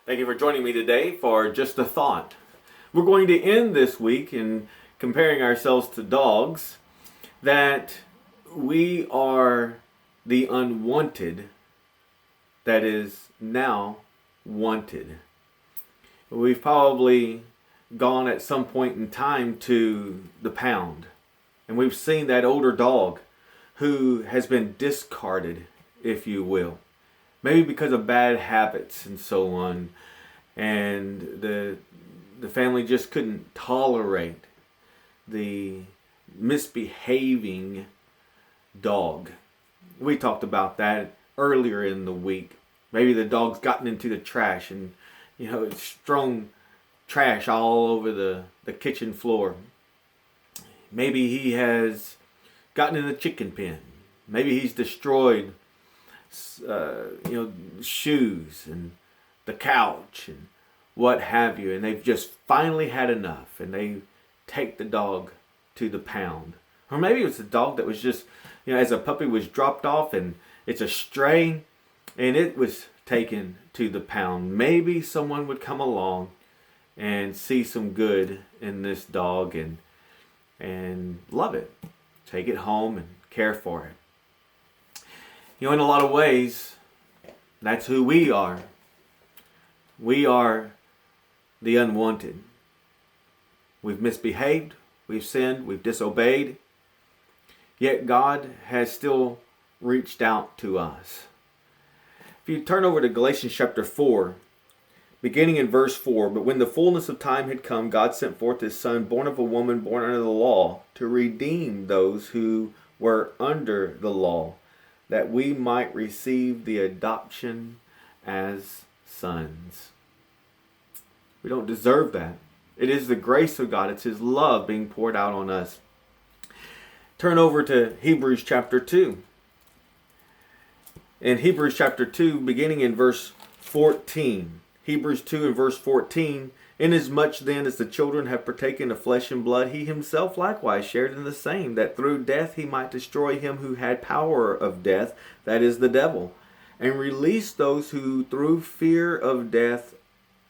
Thank you for joining me today for Just a Thought. We're going to end this week in comparing ourselves to dogs, that we are the unwanted that is now wanted. We've probably gone at some point in time to the pound, and we've seen that older dog who has been discarded, if you will. Maybe because of bad habits and so on. And the family just couldn't tolerate the misbehaving dog. We talked about that earlier in the week. Maybe the dog's gotten into the trash and, it's strewn trash all over the kitchen floor. Maybe he has gotten in the chicken pen. Maybe he's destroyed shoes and the couch and what have you, and they've just finally had enough and they take the dog to the pound. Or maybe it's a dog that was just, as a puppy was dropped off and it's a stray and it was taken to the pound. Maybe someone would come along and see some good in this dog and love it, take it home and care for it. In a lot of ways, that's who we are. We are the unwanted. We've misbehaved, we've sinned, we've disobeyed, yet God has still reached out to us. If you turn over to Galatians chapter 4, beginning in verse 4, "But when the fullness of time had come, God sent forth His Son, born of a woman, born under the law, to redeem those who were under the law, that we might receive the adoption as sons." We don't deserve that. It is the grace of God. It's His love being poured out on us. Turn over to Hebrews chapter 2. In Hebrews chapter 2, beginning in verse 14. Hebrews 2 and verse 14. "Inasmuch then as the children have partaken of flesh and blood, He Himself likewise shared in the same, that through death He might destroy him who had power of death, that is the devil, and release those who through fear of death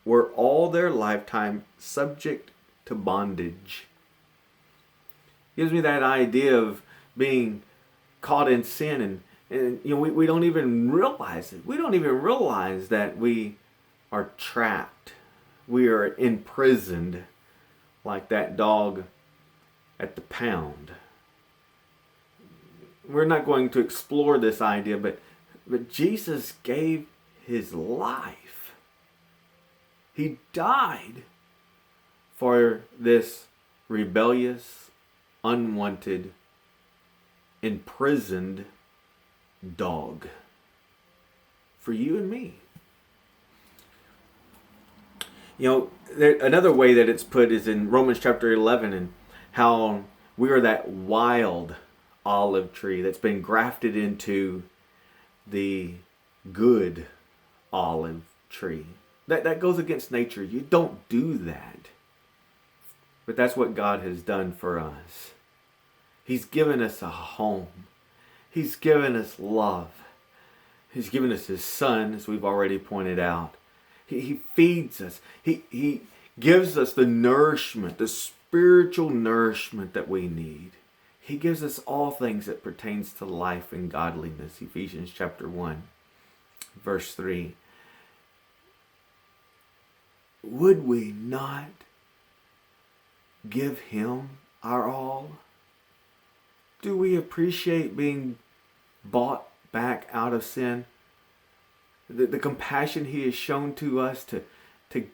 were all their lifetime subject to bondage." Gives me that idea of being caught in sin, and we don't even realize it. We don't even realize that we are trapped. We are imprisoned like that dog at the pound. We're not going to explore this idea, but Jesus gave His life. He died for this rebellious, unwanted, imprisoned dog. For you and me. Another way that it's put is in Romans chapter 11, and how we are that wild olive tree that's been grafted into the good olive tree. That goes against nature. You don't do that. But that's what God has done for us. He's given us a home. He's given us love. He's given us His Son, as we've already pointed out. He feeds us. He gives us the nourishment, the spiritual nourishment that we need. He gives us all things that pertains to life and godliness. Ephesians chapter 1, verse 3. Would we not give Him our all? Do we appreciate being bought back out of sin? The compassion He has shown to us to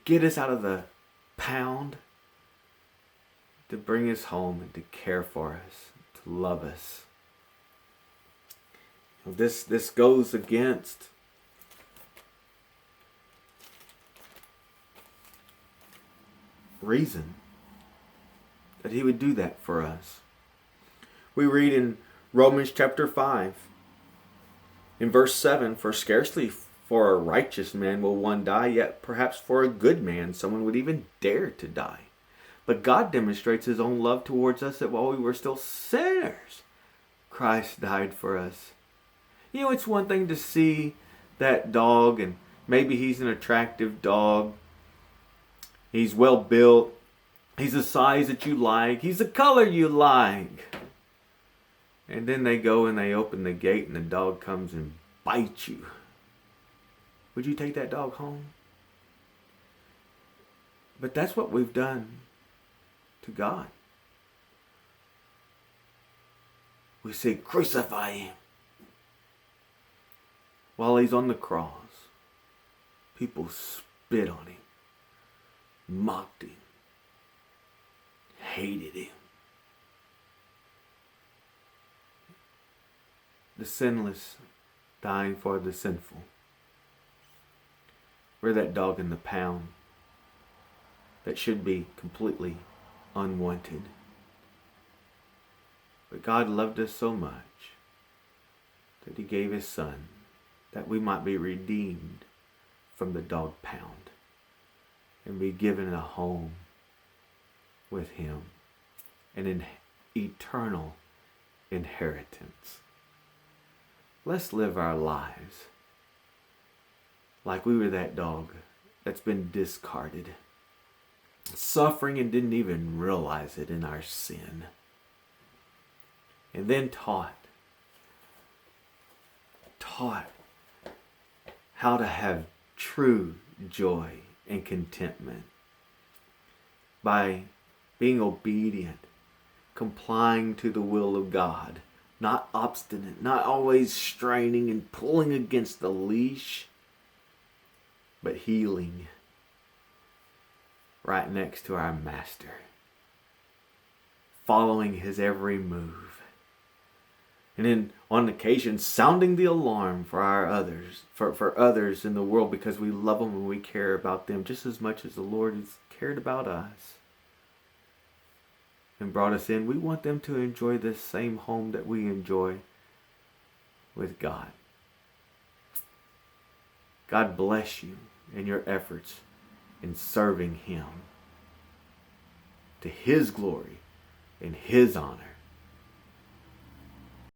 get us out of the pound, to bring us home and to care for us, to love us. This goes against reason that He would do that for us. We read in Romans chapter 5, in verse 7, "For scarcely for a righteous man will one die, yet perhaps for a good man someone would even dare to die. But God demonstrates His own love towards us, that while we were still sinners, Christ died for us." It's one thing to see that dog and Maybe he's an attractive dog. He's well built. He's the size that you like. He's the color you like. And then they go and they open the gate and the dog comes and bites you. Would you take that dog home? But that's what we've done to God. We say, crucify him. While he's on the cross, people spit on him, mocked him, hated him. The sinless dying for the sinful. We're that dog in the pound that should be completely unwanted. But God loved us so much that he gave his Son that we might be redeemed from the dog pound and be given a home with him and an eternal inheritance. Let's live our lives like we were that dog that's been discarded, suffering and didn't even realize it in our sin, and then taught how to have true joy and contentment by being obedient, complying to the will of God, not obstinate, not always straining and pulling against the leash, but healing right next to our Master, following his every move. And then on occasion sounding the alarm for our others, for others in the world, because we love them and we care about them just as much as the Lord has cared about us and brought us in. We want them to enjoy this same home that we enjoy with God. God bless you in your efforts in serving him to his glory and his honor.